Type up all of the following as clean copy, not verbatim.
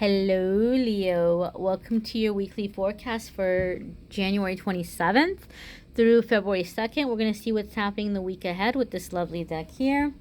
Hello, Leo. Welcome to your weekly forecast for January 27th through February 2nd. We're going to see what's happening the week ahead with this lovely deck here.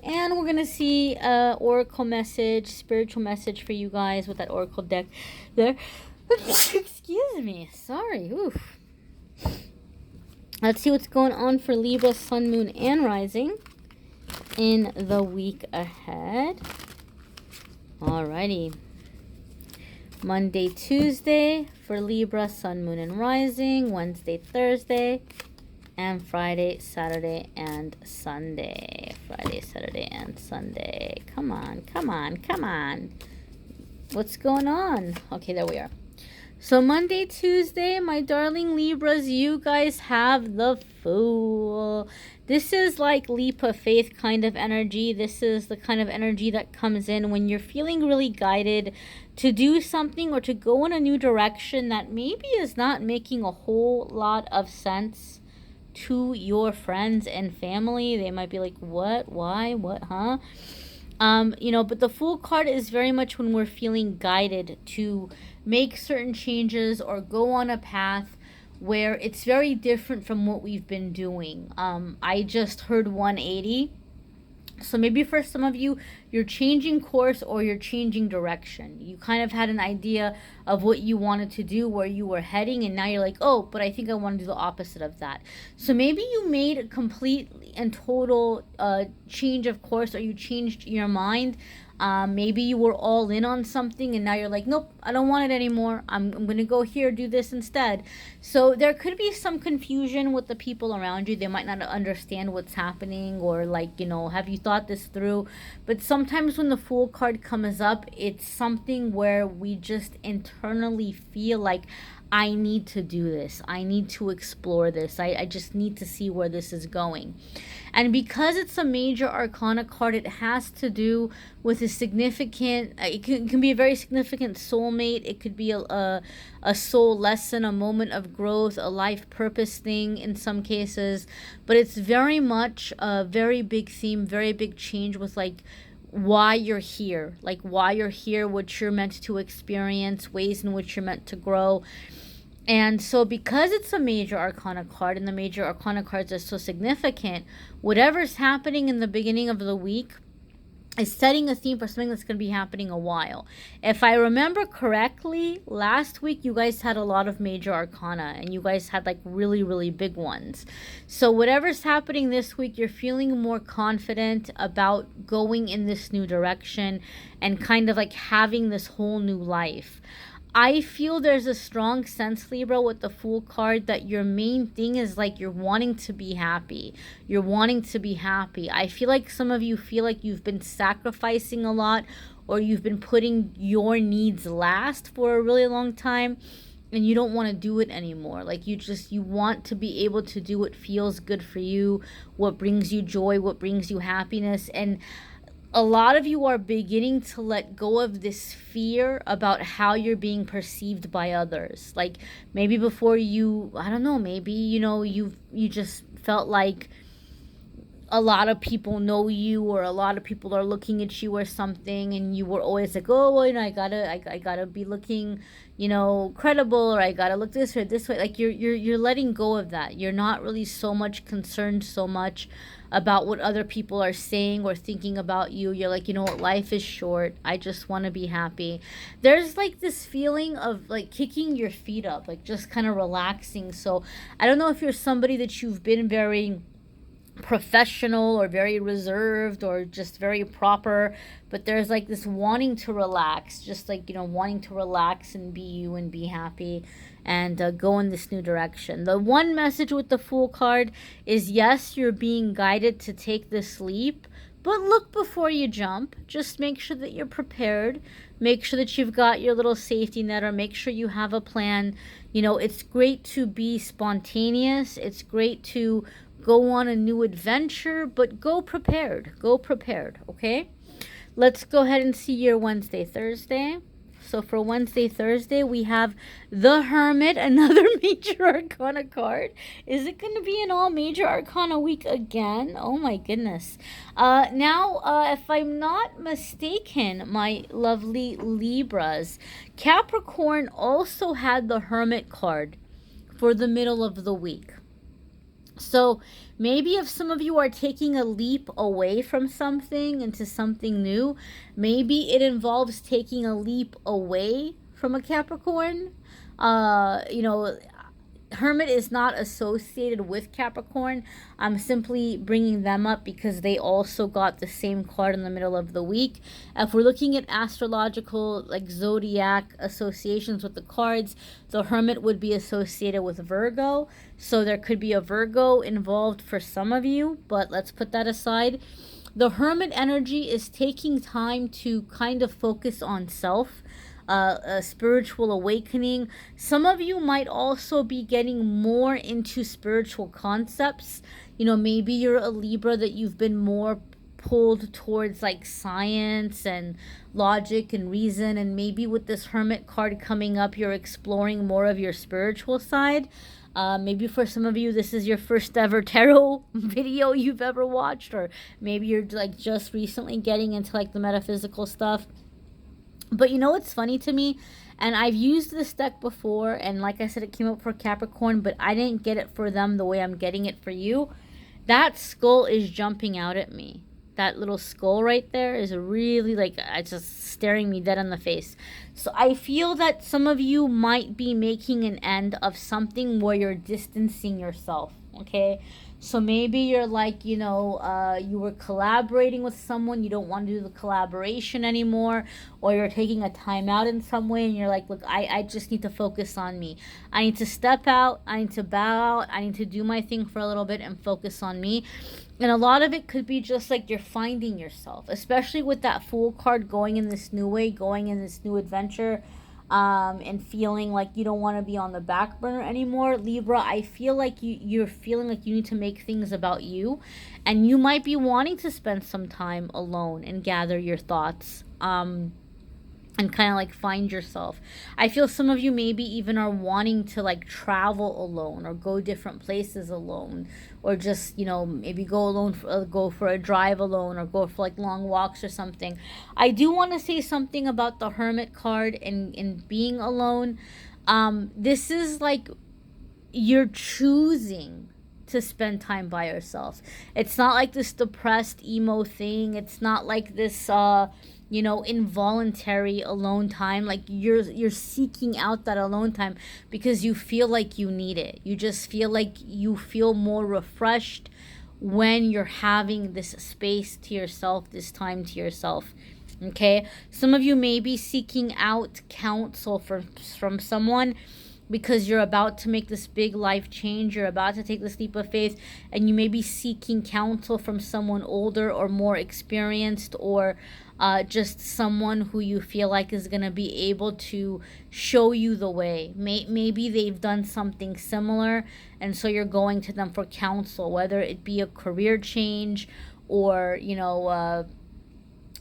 And we're going to see oracle message, spiritual message for you guys with that oracle deck there. Excuse me. Sorry. Oof. Let's see what's going on for Libra, Sun, Moon, and Rising in the week ahead. Alrighty. Monday, Tuesday for Libra, Sun, Moon, and Rising. Wednesday, Thursday. And Friday, Saturday, and Sunday. Friday, Saturday, and Sunday. Come on, come on, come on. What's going on? Okay, there we are. So Monday, Tuesday, my darling Libras, you guys have the Fool. This is like leap of faith kind of energy. This is the kind of energy that comes in when you're feeling really guided to do something or to go in a new direction that maybe is not making a whole lot of sense to your friends and family. They might be like, what, why, what, huh? But the Fool card is very much when we're feeling guided to make certain changes or go on a path where it's very different from what we've been doing. I just heard 180. So maybe for some of you, you're changing course or you're changing direction. You kind of had an idea of what you wanted to do, where you were heading, and now you're like, oh, but I think I want to do the opposite of that. So maybe you made a complete and total change of course, or you changed your mind. Maybe you were all in on something and now you're like, nope, I don't want it anymore. I'm going to go here, do this instead. So there could be some confusion with the people around you. They might not understand what's happening, or like, have you thought this through? But sometimes when the Fool card comes up, it's something where we just internally feel like, I need to do this. I need to explore this. I just need to see where this is going. And because it's a major arcana card, it has to do with a significant, it can be a very significant soulmate. It could be a soul lesson, a moment of growth, a life purpose thing in some cases. But it's very much a very big theme, very big change with like, why you're here, what you're meant to experience, ways in which you're meant to grow. And so because it's a major arcana card and the major arcana cards are so significant, whatever's happening in the beginning of the week is setting a theme for something that's going to be happening a while. If I remember correctly, last week you guys had a lot of major arcana and you guys had like really, really big ones. So whatever's happening this week, you're feeling more confident about going in this new direction and kind of like having this whole new life. I feel there's a strong sense, Libra, with the Fool card that your main thing is like you're wanting to be happy. You're wanting to be happy. I feel like some of you feel like you've been sacrificing a lot, or you've been putting your needs last for a really long time, and you don't want to do it anymore. Like you want to be able to do what feels good for you, what brings you joy, what brings you happiness. And a lot of you are beginning to let go of this fear about how you're being perceived by others. Like maybe before you, I don't know, maybe, you just felt like a lot of people know you, or a lot of people are looking at you or something, and you were always like, oh, well, I gotta be looking, credible, or I gotta look this or this way. Like you're letting go of that. You're not really so much concerned so much about what other people are saying or thinking about you. You're like, what, life is short. I just want to be happy. There's like this feeling of like kicking your feet up, like just kind of relaxing. So I don't know if you're somebody that you've been very professional or very reserved or just very proper, but there's like this wanting to relax, just like wanting to relax and be you and be happy and go in this new direction. The one message with the Fool card is, yes, you're being guided to take this leap, but look before you jump. Just make sure that you're prepared. Make sure that you've got your little safety net, or make sure you have a plan. It's great to be spontaneous. It's great to go on a new adventure, but go prepared, okay? Let's go ahead and see your Wednesday, Thursday. So for Wednesday, Thursday, we have the Hermit, another major arcana card. Is it going to be an all major arcana week again? Oh my goodness. Now, if I'm not mistaken, my lovely Libras, Capricorn also had the Hermit card for the middle of the week. So maybe if some of you are taking a leap away from something into something new, maybe it involves taking a leap away from a Capricorn. You know, Hermit is not associated with Capricorn. I'm simply bringing them up because they also got the same card in the middle of the week. If we're looking at astrological, like zodiac associations with the cards, the Hermit would be associated with Virgo. So there could be a Virgo involved for some of you, but let's put that aside. The Hermit energy is taking time to kind of focus on self. A spiritual awakening. Some of you might also be getting more into spiritual concepts. You know, maybe you're a Libra that you've been more pulled towards like science and logic and reason, and maybe with this Hermit card coming up, you're exploring more of your spiritual side. Maybe for some of you, this is your first ever tarot video you've ever watched, or maybe you're like just recently getting into like the metaphysical stuff. But you know what's funny to me? And I've used this deck before, and like I said, it came up for Capricorn, but I didn't get it for them the way I'm getting it for you. That skull is jumping out at me. That little skull right there is really like, it's just staring me dead in the face. So I feel that some of you might be making an end of something where you're distancing yourself, okay? So maybe you're like, you know, you were collaborating with someone, you don't want to do the collaboration anymore, or you're taking a time out in some way and you're like, look, I just need to focus on me. I need to step out, I need to bow out, I need to do my thing for a little bit and focus on me. And a lot of it could be just like you're finding yourself, especially with that Fool card going in this new way, going in this new adventure. And feeling like you don't want to be on the back burner anymore. Libra, I feel like you're feeling like you need to make things about you, and you might be wanting to spend some time alone and gather your thoughts, and kind of like find yourself. I feel some of you maybe even are wanting to like travel alone or go different places alone, or just, you know, maybe go alone, go for a drive alone, or go for like long walks or something. I do want to say something about the Hermit card and being alone. This is like you're choosing to spend time by yourself. It's not like this depressed emo thing. It's not like this you know, involuntary alone time. Like you're seeking out that alone time because you feel like you need it. You just feel like you feel more refreshed when you're having this space to yourself, this time to yourself. Okay? Some of you may be seeking out counsel from someone because you're about to make this big life change. You're about to take this leap of faith, and you may be seeking counsel from someone older or more experienced, or just someone who you feel like is going to be able to show you the way. Maybe they've done something similar, and so you're going to them for counsel, whether it be a career change or,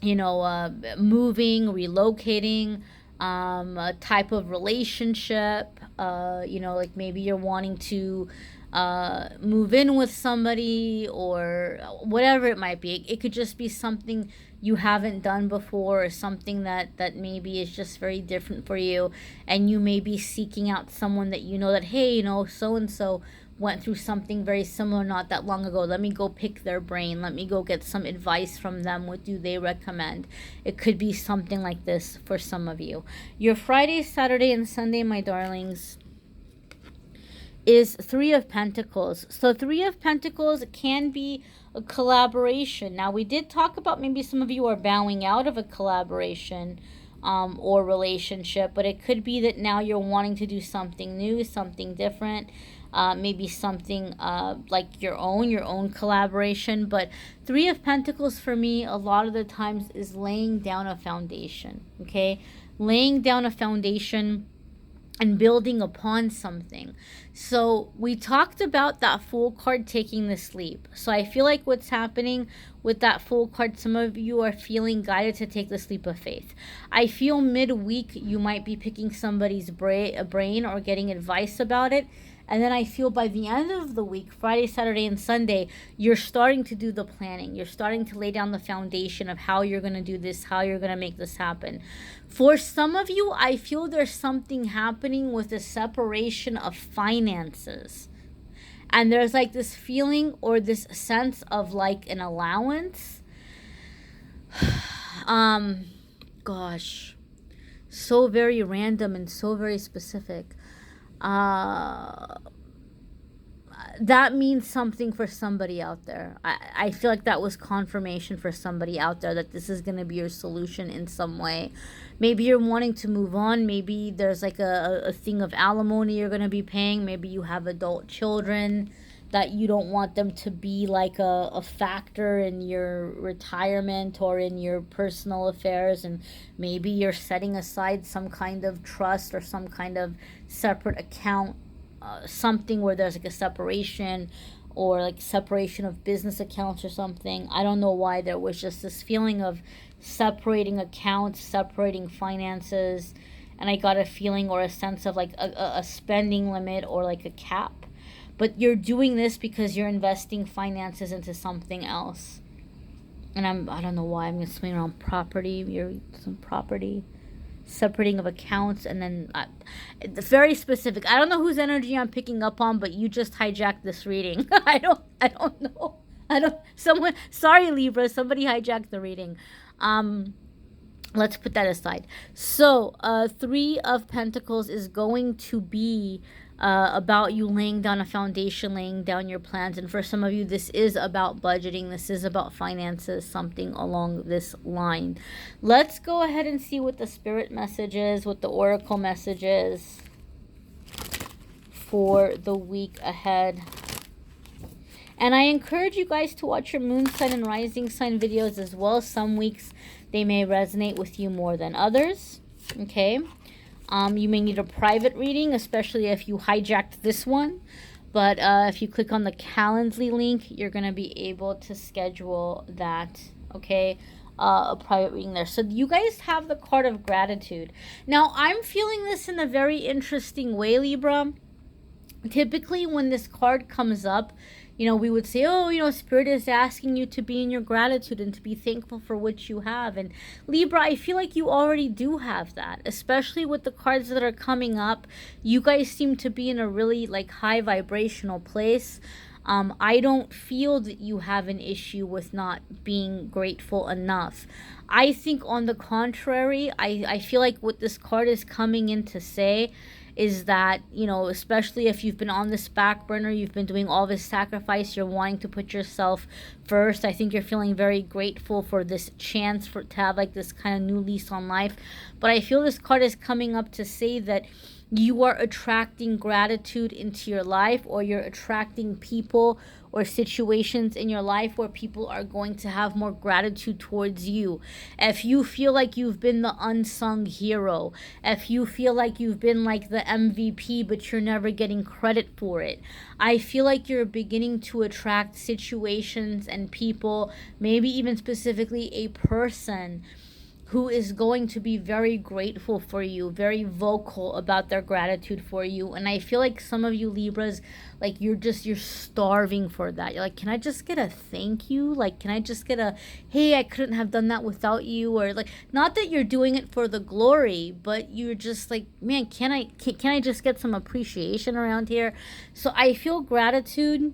moving, relocating, a type of relationship, like maybe you're wanting to move in with somebody, or whatever it might be. It could just be something you haven't done before, or something that maybe is just very different for you, and you may be seeking out someone that you know that, hey, so and so went through something very similar not that long ago. Let me go pick their brain. Let me go get some advice from them. What do they recommend? It could be something like this for some of you. Your Friday, Saturday, and Sunday, my darlings, is Three of Pentacles. So Three of Pentacles can be a collaboration. Now, we did talk about maybe some of you are bowing out of a collaboration or relationship, but it could be that now you're wanting to do something new, something different. Maybe something like your own collaboration. But Three of Pentacles for me a lot of the times is laying down a foundation. Okay, laying down a foundation and building upon something. So we talked about that Fool card taking this leap. So I feel like what's happening with that Fool card, some of you are feeling guided to take this leap of faith. I feel midweek you might be picking somebody's brain or getting advice about it. And then I feel by the end of the week, Friday, Saturday, and Sunday, you're starting to do the planning. You're starting to lay down the foundation of how you're going to do this, how you're going to make this happen. For some of you, I feel there's something happening with the separation of finances. And there's like this feeling or this sense of like an allowance. Gosh, so very random and so very specific. That means something for somebody out there. I feel like that was confirmation for somebody out there that this is going to be your solution in some way. Maybe you're wanting to move on. Maybe there's like a thing of alimony you're going to be paying. Maybe you have adult children that you don't want them to be like a factor in your retirement or in your personal affairs, and maybe you're setting aside some kind of trust or some kind of separate account, something where there's like a separation or like separation of business accounts or something. I don't know why there was just this feeling of separating accounts, separating finances, and I got a feeling or a sense of like a spending limit or like a cap. But you're doing this because you're investing finances into something else. And I don't know why I'm going to swing around property. Some property, separating of accounts, and then very specific. I don't know whose energy I'm picking up on, but you just hijacked this reading. I don't know. Sorry, Libra, somebody hijacked the reading. Let's put that aside. So, 3 of Pentacles is going to be about you laying down a foundation, laying down your plans. And for some of you, this is about budgeting. This is about finances, something along this line. Let's go ahead and see what the spirit message is, what the oracle message is for the week ahead. And I encourage you guys to watch your moon sign and rising sign videos as well. Some weeks they may resonate with you more than others. Okay. You may need a private reading, especially if you hijacked this one. But if you click on the Calendly link, you're going to be able to schedule that, okay, a private reading there. So you guys have the card of gratitude. Now, I'm feeling this in a very interesting way, Libra. Typically, when this card comes up, you know, we would say, oh, you know, Spirit is asking you to be in your gratitude and to be thankful for what you have. And Libra, I feel like you already do have that, especially with the cards that are coming up. You guys seem to be in a really like high vibrational place. I don't feel that you have an issue with not being grateful enough. I think on the contrary, I feel like what this card is coming in to say is that, you know, especially if you've been on this back burner, you've been doing all this sacrifice, you're wanting to put yourself first. I think you're feeling very grateful for this chance to have like this kind of new lease on life. But I feel this card is coming up to say that you are attracting gratitude into your life, or you're attracting people or situations in your life where people are going to have more gratitude towards you. If you feel like you've been the unsung hero, if you feel like you've been like the MVP but you're never getting credit for it, I feel like you're beginning to attract situations and people, maybe even specifically a person who is going to be very grateful for you, very vocal about their gratitude for you. And I feel like some of you Libras, like you're starving for that. You're like, can I just get a thank you? Like, can I just get a, hey, I couldn't have done that without you? Or like, not that you're doing it for the glory, but you're just like, man, can I just get some appreciation around here? So I feel gratitude,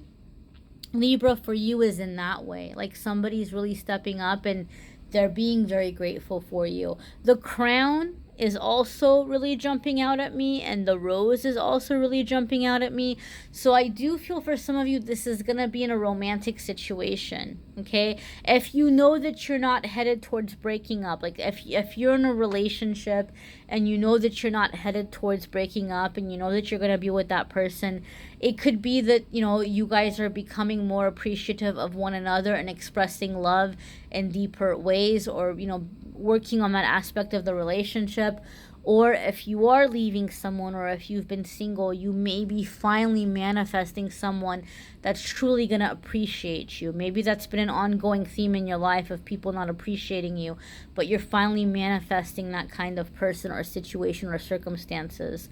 Libra, for you is in that way. Like somebody's really stepping up and they're being very grateful for you. The Crown is also really jumping out at me, and the Rose is also really jumping out at me. So I do feel for some of you this is going to be in a romantic situation, okay? If you know that you're not headed towards breaking up, like if you're in a relationship and you know that you're not headed towards breaking up and you know that you're going to be with that person, it could be that, you know, you guys are becoming more appreciative of one another and expressing love in deeper ways, or, you know, working on that aspect of the relationship. Or if you are leaving someone, or if you've been single, you may be finally manifesting someone that's truly going to appreciate you. Maybe that's been an ongoing theme in your life of people not appreciating you, but you're finally manifesting that kind of person or situation or circumstances.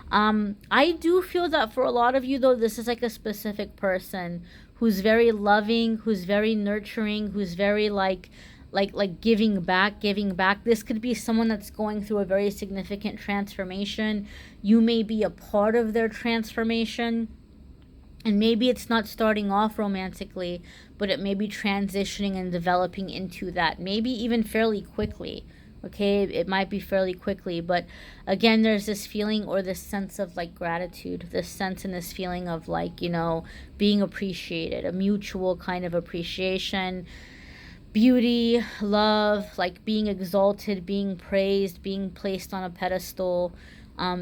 I do feel that for a lot of you, though, this is like a specific person who's very loving, who's very nurturing, who's very like giving back. This could be someone that's going through a very significant transformation. You may be a part of their transformation, and maybe it's not starting off romantically, but it may be transitioning and developing into that, maybe even fairly quickly. Okay, it might be fairly quickly, but again, there's this feeling or this sense of like gratitude, this sense and this feeling of like, you know, being appreciated, a mutual kind of appreciation, beauty, love, like being exalted, being praised, being placed on a pedestal,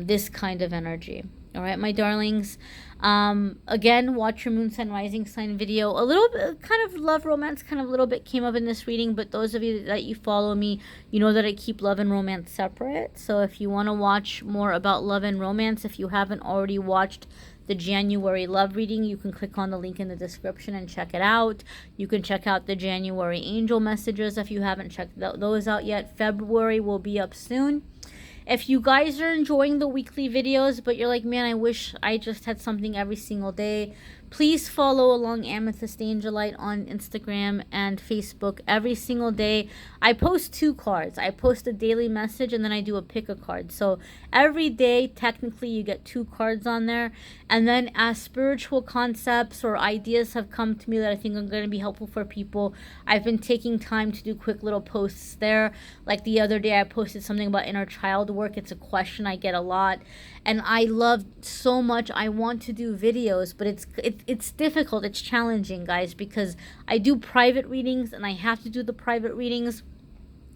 this kind of energy. All right, my darlings. Again, watch your moon sign rising sign video. A little bit kind of love romance kind of a little bit came up in this reading, but those of you that you follow me, you know that I keep love and romance separate. So if you want to watch more about love and romance, if you haven't already watched the January love reading, you can click on the link in the description and check it out. You can check out the January angel messages if you haven't checked those out yet. February will be up soon. If you guys are enjoying the weekly videos, but you're like, man, I wish I just had something every single day, please follow along Amethyst Angellight on Instagram and Facebook every single day. I post 2 cards. I post a daily message, and then I do a pick a card. So every day, technically, you get 2 cards on there. And then as spiritual concepts or ideas have come to me that I think are going to be helpful for people, I've been taking time to do quick little posts there. Like the other day, I posted something about inner child work. It's a question I get a lot, and I love so much. I want to do videos, but it's difficult. It's challenging, guys, because I do private readings, and I have to do the private readings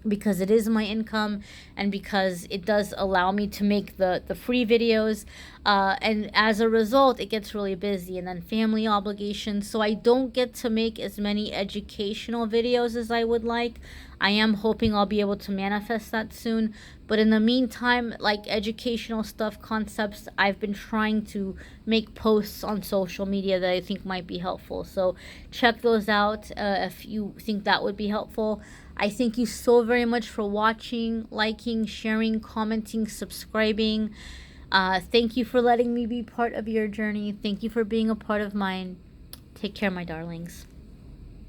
because it is my income and because it does allow me to make the free videos, and as a result it gets really busy, and then family obligations, so I don't get to make as many educational videos as I would like. I am hoping I'll be able to manifest that soon, but in the meantime, like educational stuff, concepts, I've been trying to make posts on social media that I think might be helpful, so check those out if you think that would be helpful. I thank you so very much for watching, liking, sharing, commenting, subscribing. Thank you for letting me be part of your journey. Thank you for being a part of mine. Take care, my darlings.